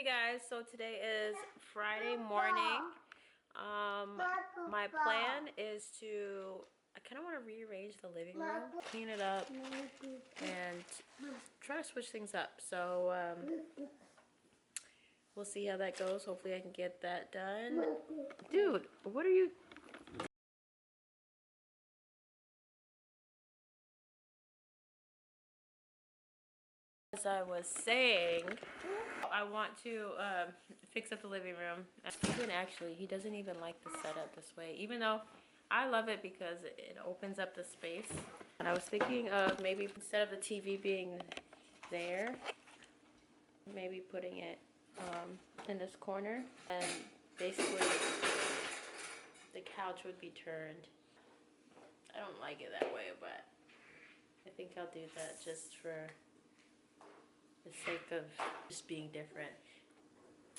Hey guys, so today is Friday morning. My plan is to, I kind of want to rearrange the living room, clean it up, and try to switch things up. So we'll see how that goes. Hopefully I can get that done. Dude, what are you? As I was saying, I want to fix up the living room. He doesn't even like the setup this way, even though I love it because it opens up the space. And I was thinking of maybe instead of the TV being there, maybe putting it in this corner, and basically the couch would be turned. I don't like it that way, but I think I'll do that just for the sake of just being different.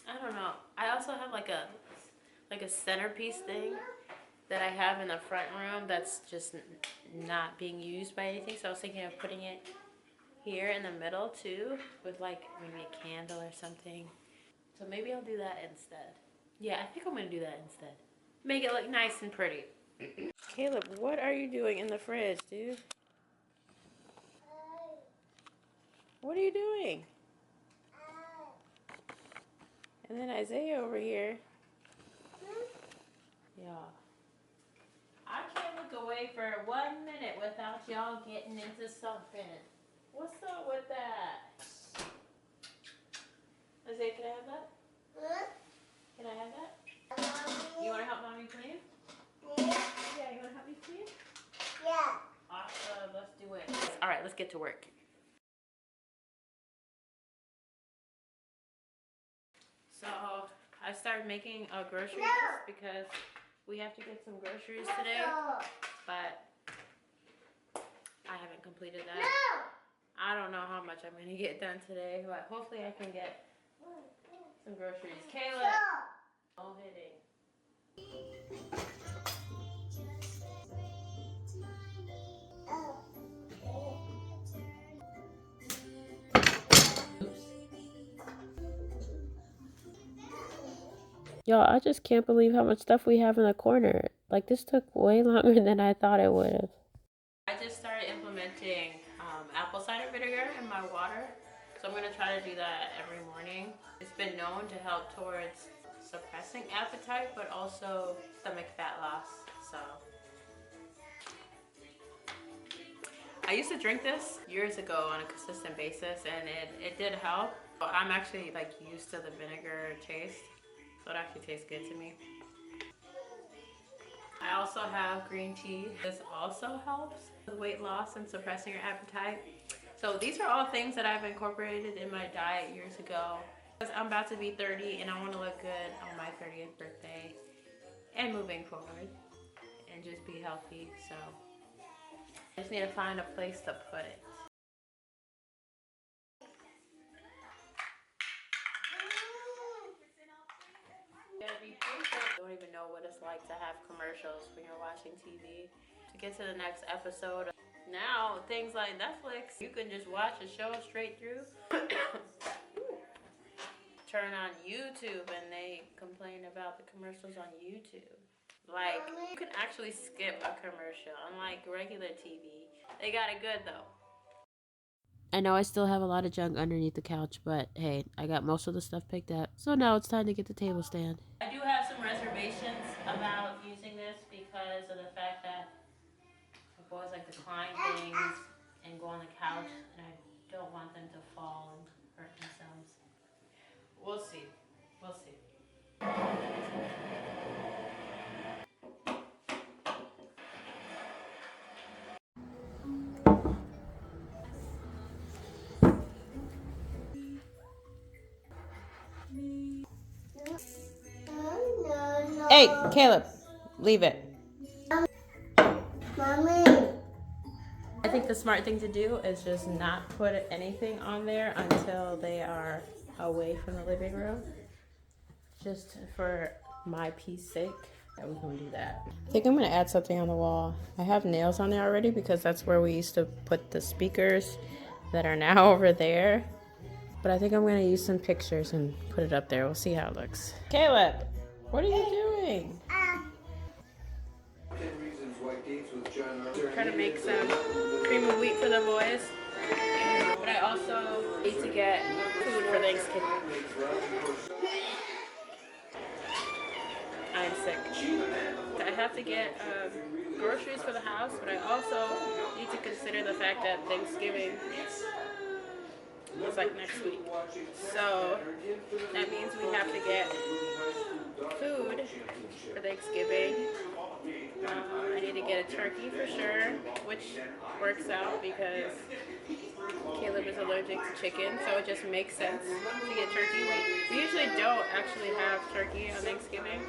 I don't know. I also have like a centerpiece thing that I have in the front room that's just not being used by anything. So I was thinking of putting it here in the middle too, with like maybe a candle or something. So maybe I'll do that instead. Yeah, I think I'm gonna do that instead. Make it look nice and pretty. Caleb, what are you doing in the fridge, dude? What are you doing? And then Isaiah over here. Yeah. I can't look away for 1 minute without y'all getting into something. What's up with that? Isaiah, can I have that? Can I have that? You want to help mommy clean? Yeah, you want to help me clean? Yeah. Awesome, let's do it. All right, let's get to work. So I started making a grocery list because we have to get some groceries today, but I haven't completed that. I don't know how much I'm going to get done today, but hopefully I can get some groceries. Caleb! No hitting. Y'all, I just can't believe how much stuff we have in the corner. Like, this took way longer than I thought it would have. I just started implementing apple cider vinegar in my water. So I'm going to try to do that every morning. It's been known to help towards suppressing appetite, but also stomach fat loss. So I used to drink this years ago on a consistent basis, and it did help. I'm actually like used to the vinegar taste, so it actually tastes good to me. I also have green tea. This also helps with weight loss and suppressing your appetite. So these are all things that I've incorporated in my diet years ago. Because I'm about to be 30 and I want to look good on my 30th birthday and moving forward and just be healthy. So I just need to find a place to put it. You don't even know what it's like to have commercials when you're watching TV. To get to the next episode, now things like Netflix, you can just watch a show straight through. Turn on YouTube and they complain about the commercials on YouTube. Like, you can actually skip a commercial, unlike regular TV. They got it good though. I know I still have a lot of junk underneath the couch, but hey, I got most of the stuff picked up. So now it's time to get the table stand. I do have some reservations about using this because of the fact that my boys like to climb things and go on the couch, and I don't want them to fall and hurt themselves. We'll see. We'll see. Hey, Caleb, leave it. Mommy. I think the smart thing to do is just not put anything on there until they are away from the living room. Just for my peace sake, that we're gonna do that. I think I'm gonna add something on the wall. I have nails on there already because that's where we used to put the speakers that are now over there. But I think I'm going to use some pictures and put it up there. We'll see how it looks. Caleb, what are you doing? Try to make some cream of wheat for the boys. But I also need to get food for Thanksgiving. I'm sick. I have to get groceries for the house, but I also need to consider the fact that Thanksgiving is like next week. So that means we have to get food for Thanksgiving. I need to get a turkey for sure, which works out because Caleb is allergic to chicken, so it just makes sense to get turkey. We usually don't actually have turkey on Thanksgiving.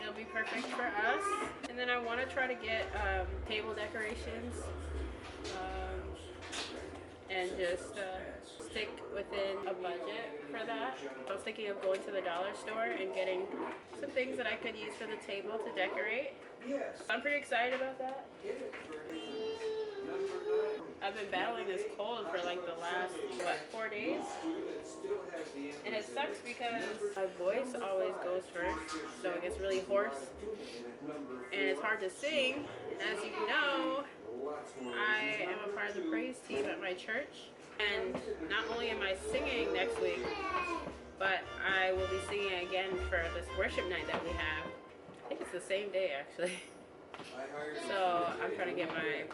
It'll be perfect for us. And then I want to try to get table decorations and just stick within a budget for that. I was thinking of going to the dollar store and getting some things that I could use for the table to decorate. I'm pretty excited about that. I've been battling this cold for like the last, 4 days? And it sucks because my voice always goes first, so it gets really hoarse. And it's hard to sing. As you know, I am a part of the praise team at my church. And not only am I singing next week, but I will be singing again for this worship night that we have. I think it's the same day actually. So I'm trying to get my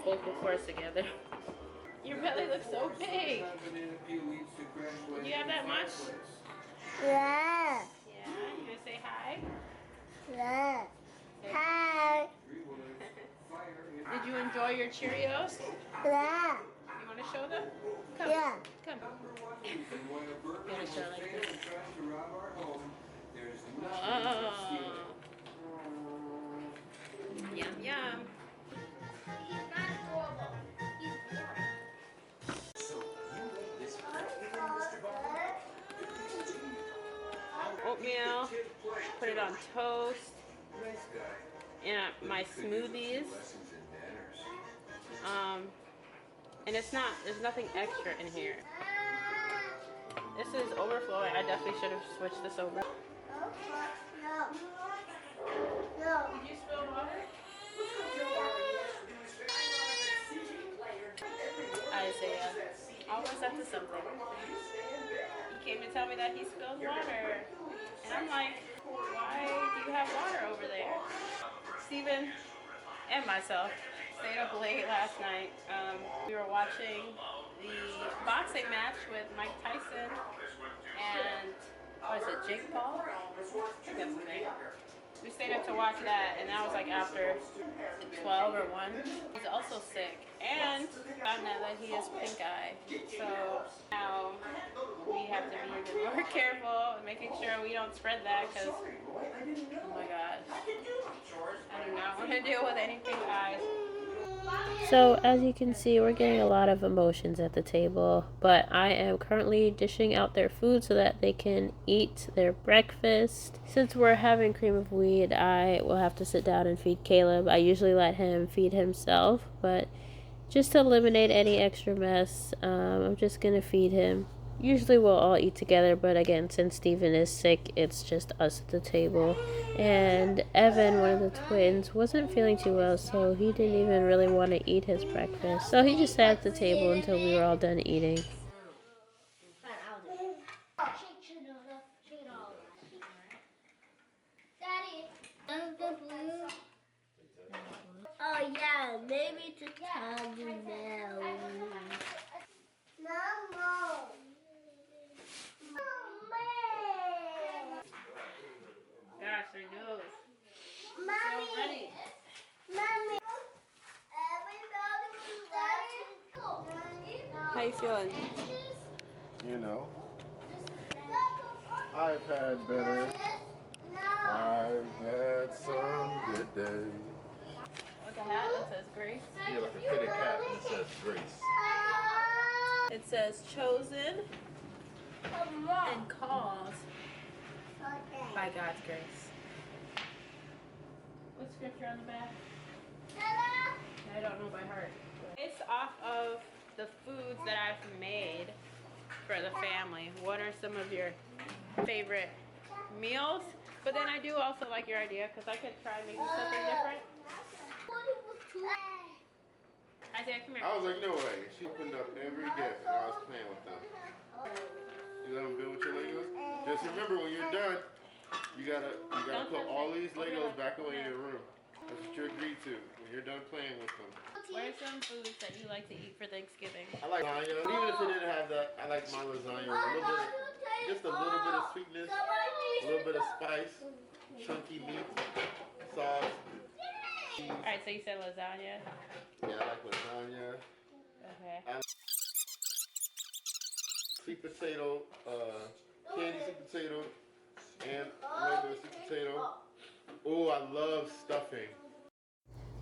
vocal cords together. Your belly looks so big. Do you have that much? Yeah. Yeah. You gonna say hi? Yeah. Hi. Did you enjoy your Cheerios? Yeah. You want to show them? Come. Yeah. Come. I'm gonna show like this. Oh. Yum yum. Oatmeal, put it on toast, and my smoothies. And there's nothing extra in here. This is overflowing. I definitely should have switched this over. No. No. Did you spill water? Isaiah, always up to something. He came to tell me that he spilled water. And I'm like, why do you have water over there? Steven and myself stayed up late last night. We were watching the boxing match with Mike Tyson and, what is it, Jake Paul? I think that's the name. We stayed up to watch that, and that was like after 12 or 1. He's also sick, and found out that he has pink eye. So now we have to be even more careful, making sure we don't spread that, because, oh my gosh, I do not want to deal with any pink eyes. So as you can see, we're getting a lot of emotions at the table, but I am currently dishing out their food so that they can eat their breakfast. Since we're having cream of wheat, I will have to sit down and feed Caleb. I usually let him feed himself, but just to eliminate any extra mess, I'm just gonna feed him. Usually we'll all eat together, but again, since Steven is sick, it's just us at the table. And Evan, one of the twins, wasn't feeling too well, so he didn't even really want to eat his breakfast. So he just sat at the table until we were all done eating. Oh yeah, maybe to tell you now. Mama. Gosh, their nose. Mommy. So ready. Mommy. How you feeling? You know, I've had better. I've had some good days. With the hat that says Grace. Yeah, like a fitted cap and it says Grace. It says chosen and called by God's grace. What scripture on the back? I don't know by heart. It's off of the foods that I've made for the family. What are some of your favorite meals? But then I do also like your idea because I could try making something different. Isaiah, come here. I was like, no way. She opened up every gift and I was playing with them. You let them build with your Legos? Just remember when you're done, you gotta put all these Legos back away in your room. That's what you agreed to when you're done playing with them. What are some foods that you like to eat for Thanksgiving? I like lasagna. Even if it didn't have that, I like my lasagna with just a little bit of sweetness, a little bit of spice, chunky meat, sauce. Alright, so you said lasagna. Yeah, I like lasagna. Okay. Sweet potato, candy sweet potato, and regular sweet potato. Oh, I love stuffing.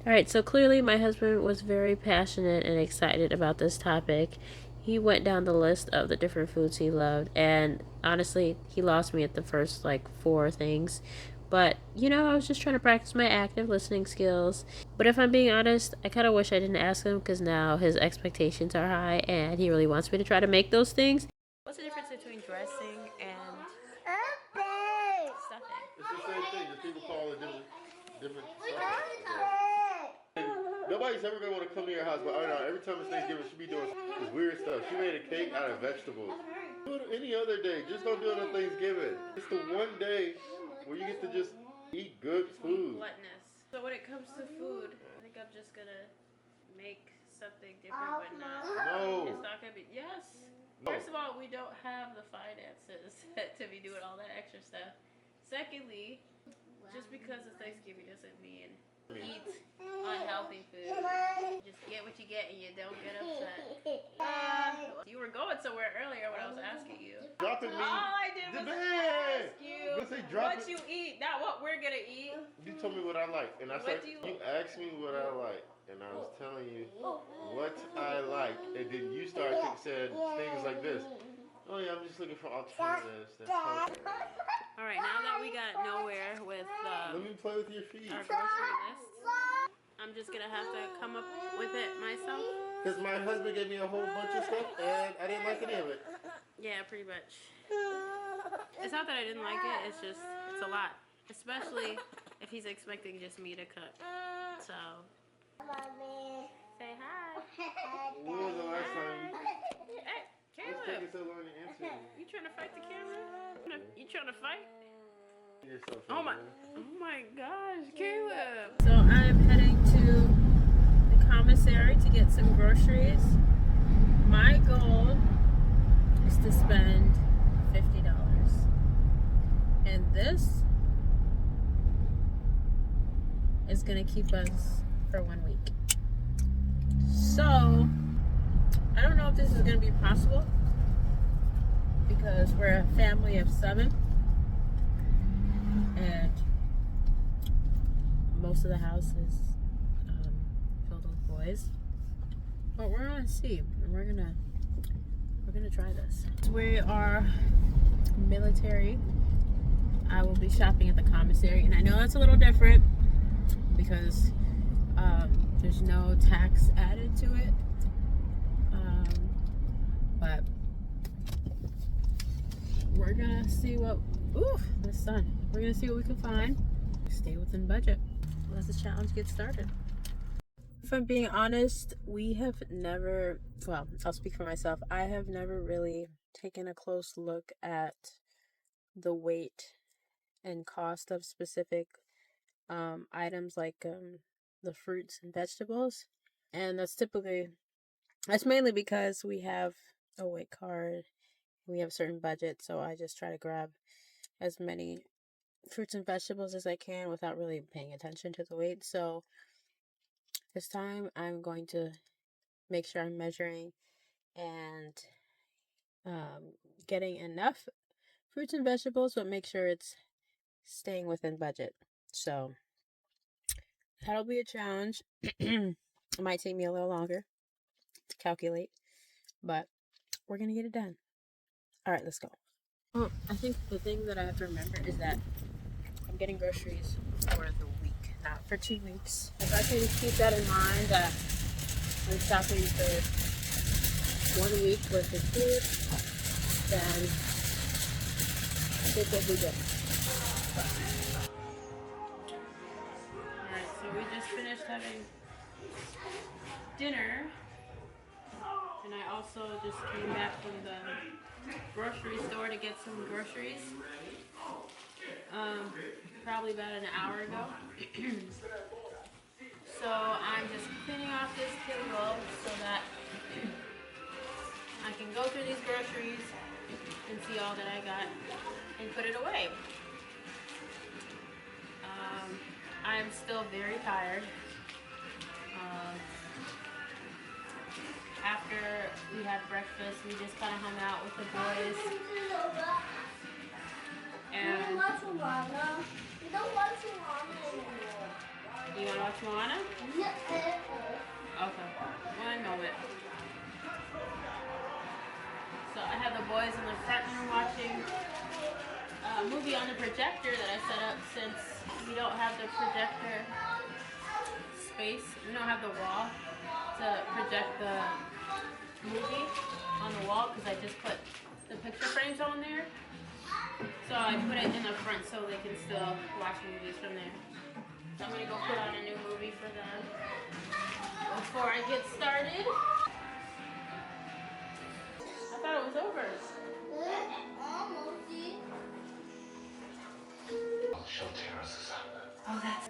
Alright, so clearly my husband was very passionate and excited about this topic. He went down the list of the different foods he loved, and honestly, he lost me at the first like 4 things. But, you know, I was just trying to practice my active listening skills. But if I'm being honest, I kind of wish I didn't ask him because now his expectations are high and he really wants me to try to make those things. What's the difference between dressing and stuffing? It's the same thing. Just people call it different stuff. Nobody's ever gonna want to come to your house, but I don't know. Every time it's Thanksgiving, she be doing this weird stuff. She made a cake out of vegetables. Do it any other day. Just don't do it on Thanksgiving. It's the one day where you get to just eat good food. Gluttonous. So when it comes to food, I think I'm just gonna make something different, but not. No. It's not gonna be. Yes. No. First of all, we don't have the finances to be doing all that extra stuff. Secondly, just because it's Thanksgiving doesn't mean eat unhealthy food. Just get what you get and you don't get upset. You were going somewhere earlier when I was asking you. Dropping me. All I did was ask you what you eat, not what we're gonna eat. You told me what I like, and I said you asked me what I like, and I was telling you what I like, and then you started saying things like this. Oh yeah, I'm just looking for alternatives. That's all right, now that we got nowhere with let me play with your feet. our grocery list, I'm just gonna have to come up with it myself. Because my husband gave me a whole bunch of stuff, and I didn't like any of it. Yeah, pretty much. It's not that I didn't like it, it's just, it's a lot. Especially if he's expecting just me to cook. So, say hi. When was the last time Hey, What's Caleb. taking so long to answer me? You trying to fight the camera? You trying to fight? You're so Oh funny, my gosh, Caleb. So I'm heading to the commissary to get some groceries. My goal is to spend $50. And this is gonna keep us for 1 week. So I don't know if this is gonna be possible because we're a family of 7 and most of the house is filled with boys. But we're gonna see, and we're gonna try this. We are military. I will be shopping at the commissary, and I know that's a little different because there's no tax added to it. But we're gonna see what. Ooh, the sun. We're gonna see what we can find. Stay within budget. Let the challenge get started. If I'm being honest, we have never, well, I'll speak for myself. I have never really taken a close look at the weight and cost of specific items like the fruits and vegetables. And that's mainly because we have a weight card. We have a certain budget, so I just try to grab as many fruits and vegetables as I can without really paying attention to the weight. So this time I'm going to make sure I'm measuring and getting enough fruits and vegetables, but make sure it's staying within budget. So that'll be a challenge. It might take me a little longer to calculate, but we're gonna get it done. All right, let's go. Well, I think the thing that I have to remember is that I'm getting groceries for the week, not for 2 weeks. If I can keep that in mind, that I'm shopping for 1 week worth of food, then I think we'll be good. Alright, so we just finished having dinner. And I also just came back from the grocery store to get some groceries. Probably about an hour ago. So I'm just cleaning off this table so that I can go through these groceries and see all that I got and put it away. I'm still very tired. After we had breakfast, we just kind of hung out with the boys. And We don't watch Moana. We don't watch Moana anymore. you want to watch Moana? Yeah. Okay, one moment. So I have the boys in the front room watching a movie on the projector that I set up since we don't have the projector space. We don't have the wall to project the movie on the wall because I just put the picture frames on there. So I put it in the front so they can still watch movies from there. So I'm gonna go put on a new movie for them before I get started. I thought it was over. Oh, that's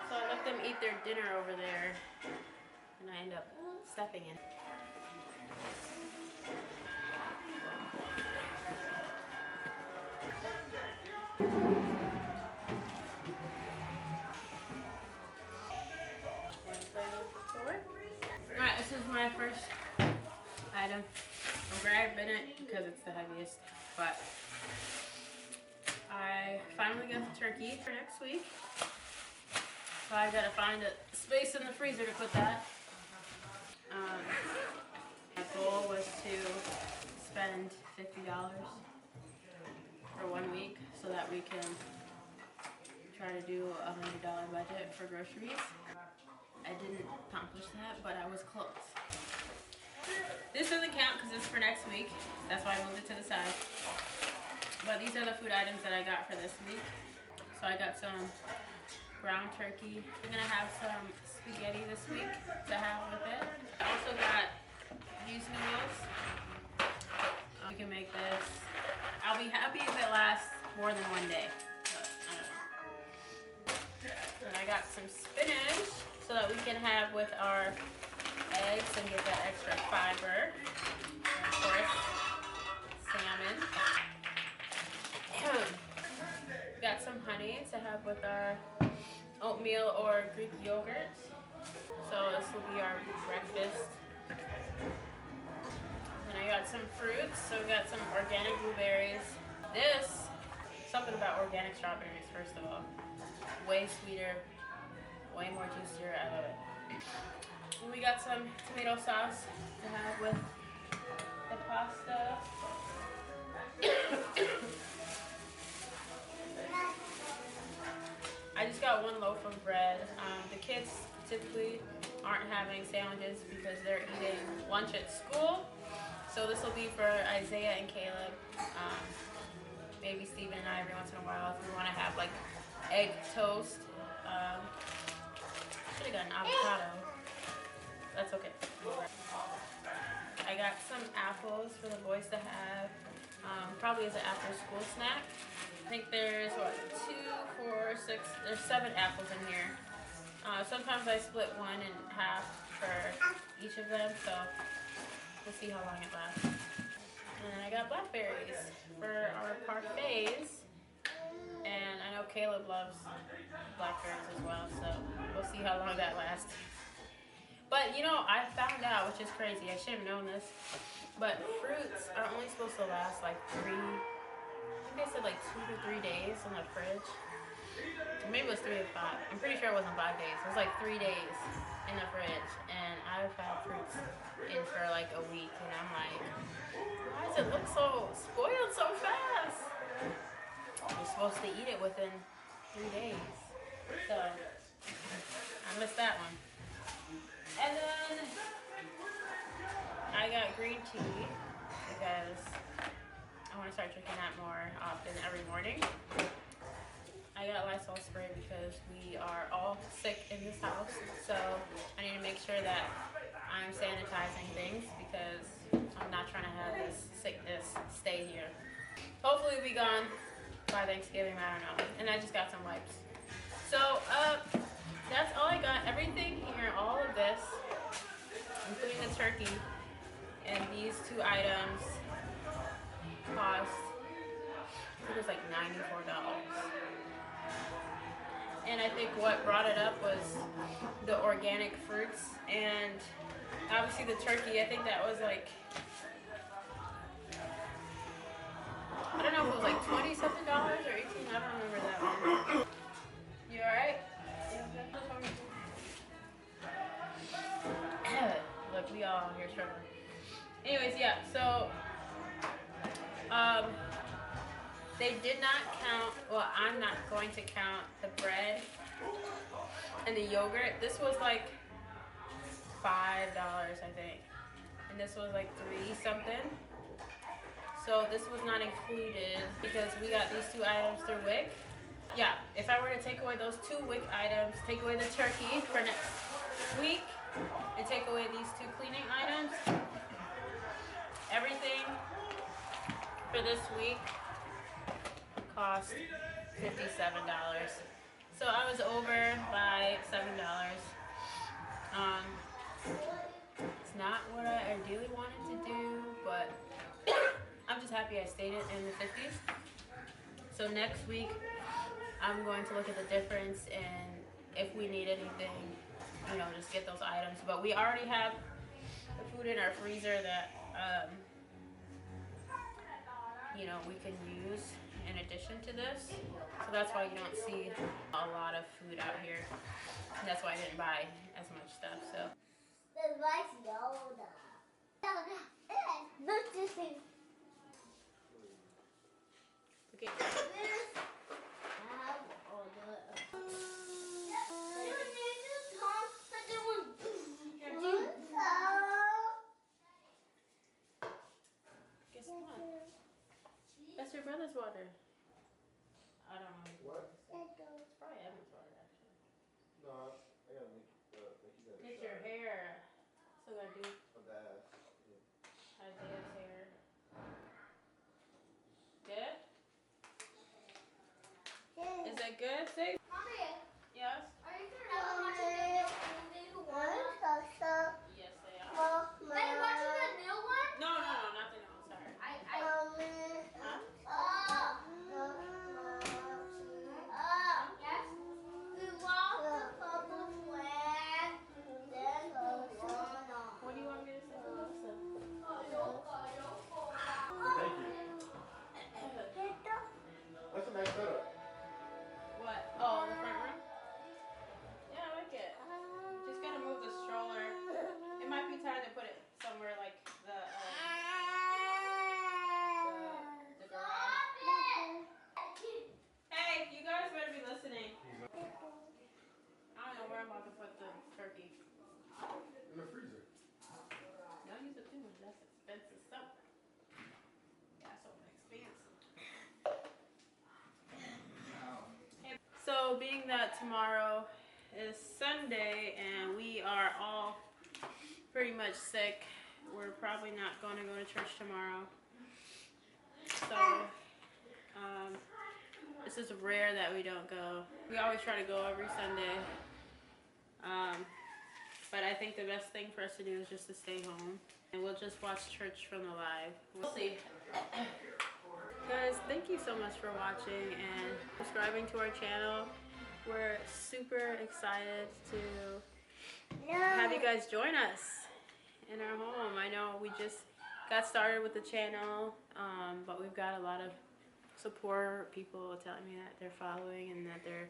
so I let them eat their dinner over there, and I end up stepping in. Alright, this is my first item. I'm grabbing it because it's the heaviest, but I finally got the turkey for next week. So I gotta find a space in the freezer to put that. My goal was to spend $50 for 1 week so that we can try to do a $100 budget for groceries. I didn't accomplish that, but I was close. This doesn't count because it's for next week. That's why I moved it to the side. But these are the food items that I got for this week. So I got some ground turkey. I'm gonna have some spaghetti this week to have with it. I also got these noodles. We can make this. I'll be happy if it lasts more than 1 day. But I don't know. And I got some spinach so that we can have with our eggs and get that extra fiber. And of course, salmon. Got some honey to have with our oatmeal or Greek yogurt. So this will be our breakfast. And I got some fruits. So we got some organic blueberries. Something about organic strawberries, first of all. Way sweeter, way more juicier. I love it. And we got some tomato sauce to have with the pasta. I just got 1 loaf of bread. The kids typically aren't having sandwiches because they're eating lunch at school. So this will be for Isaiah and Caleb. Maybe Steven and I every once in a while if we want to have like egg toast. Should have gotten avocado. That's okay. I got some apples for the boys to have. Probably as an after school snack. I think there's 2, 4, 6, there's 7 apples in here. Sometimes I split one in half for each of them, so we'll see how long it lasts. And then I got blackberries for our parfaits. And I know Caleb loves blackberries as well, so we'll see how long that lasts. But you know, I found out, which is crazy, I should have known this, but fruits are only supposed to last like 3, I think they said like 2 to 3 days in the fridge. Maybe it was 3 to 5. I'm pretty sure it wasn't 5 days. It was like 3 days in the fridge, and I've had fruits in for like a week, and I'm like, why does it look so spoiled so fast? You're supposed to eat it within 3 days. So I missed that one. And then I got green tea because I want to start drinking that more often every morning. I got Lysol spray because we are all sick in this house, so I need to make sure that I'm sanitizing things because I'm not trying to have this sickness stay here. Hopefully it'll be gone by Thanksgiving, I don't know. And I just got some wipes. So, that's all I got. Everything here, all of this, including the turkey, and these two items cost, I think it was like $94. And I think what brought it up was the organic fruits and obviously the turkey. I think that was like, I don't know if it was like $20 something or 18. I don't remember that one. You alright? Look, we all here struggling. Anyways, yeah, so they did not count, well, I'm not going to count the bread and the yogurt. This was like $5, I think. And this was like 3 something. So this was not included because we got these 2 items through WIC. Yeah, if I were to take away those 2 WIC items, take away the turkey for next week, and take away these 2 cleaning items, everything for this week cost $57. So I was over by $7. It's not what I ideally wanted to do, but I'm just happy I stayed it in the 50s. So next week, I'm going to look at the difference and if we need anything, you know, just get those items. But we already have the food in our freezer that, you know, we can use in addition to this. So that's why you don't see a lot of food out here. And that's why I didn't buy as much stuff, so. Okay. Guess what? That's your brother's water. I don't know. What? It's probably Evan's water, actually. No, I gotta make you guys. It's your hair. So I do A bath. Isaiah's hair. Good? Is that good, Say? Yes? Yes, they are. No, not the new one, sorry. What do you want me to say to Melissa? Thank you. That's a nice setup. What? Oh, the front room? Yeah, I like it. Just gotta move the stroller. It might be time to put it somewhere like the garage. Hey, you guys better be listening. I don't know where I'm about to put the turkey. In the freezer. Don't use it too much. That's expensive stuff. That's so expensive. So being that tomorrow is Sunday and we are all pretty much sick, we're probably not going to go to church tomorrow. So this is rare that we don't go. We always try to go every Sunday. But I think the best thing for us to do is just to stay home. And we'll just watch church from the live. We'll see. Guys, thank you so much for watching and subscribing to our channel. We're super excited to have you guys join us in our home. I know we just got started with the channel, but we've got a lot of support, people telling me that they're following and that they're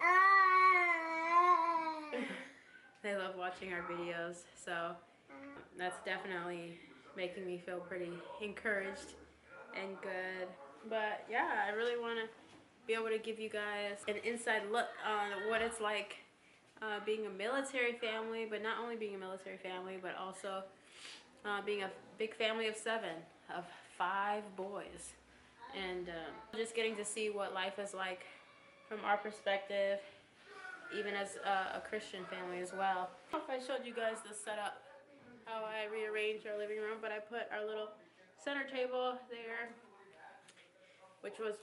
they love watching our videos. So that's definitely making me feel pretty encouraged and good. But yeah, I really want to be able to give you guys an inside look on what it's like being a military family, but not only being a military family, but also being a big family of 7, of 5 boys. And just getting to see what life is like from our perspective, even as a Christian family as well. I don't know if I showed you guys the setup, how I rearranged our living room, but I put our little center table there, which was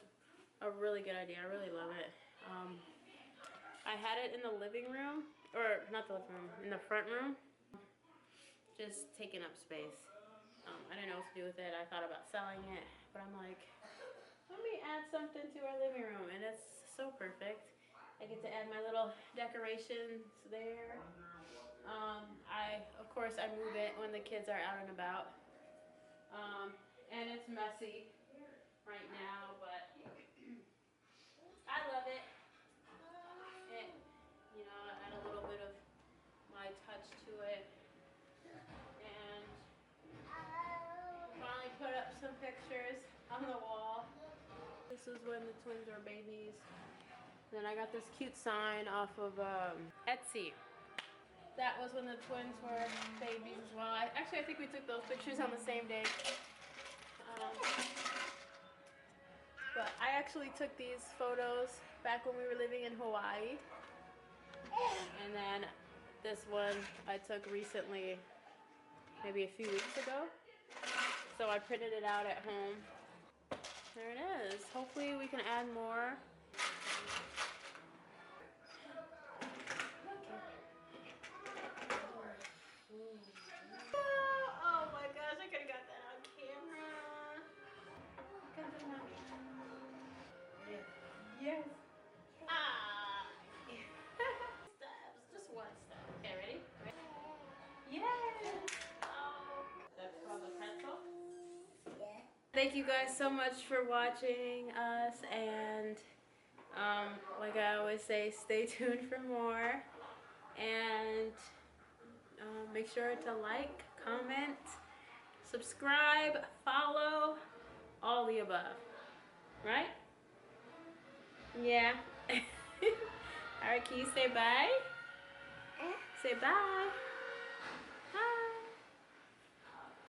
a really good idea. I really love it. I had it in the living room, or not the living room, in the front room, just taking up space. I didn't know what to do with it. I thought about selling it, but I'm like, let me add something to our living room, and it's so perfect. I get to add my little decorations there. Of course, I move it when the kids are out and about. And it's messy right now, but I love it. It, add a little bit of my touch to it. And finally put up some pictures on the wall. This is when the twins were babies. Then I got this cute sign off of Etsy. That was when the twins were babies as well. I think we took those pictures on the same day. But I actually took these photos back when we were living in Hawaii. And then this one I took recently, maybe a few weeks ago. So I printed it out at home. There it is. Hopefully we can add more. Oh my gosh, I could have got that on camera. Yes. Ah. Steps. Just one step. Okay, ready? Yes. Oh. That's called a pretzel. Yeah. Thank you guys so much for watching us, and like I always say, stay tuned for more, and make sure to like, comment, subscribe, follow, all the above, right? Yeah. Alright, can you say bye? Say bye.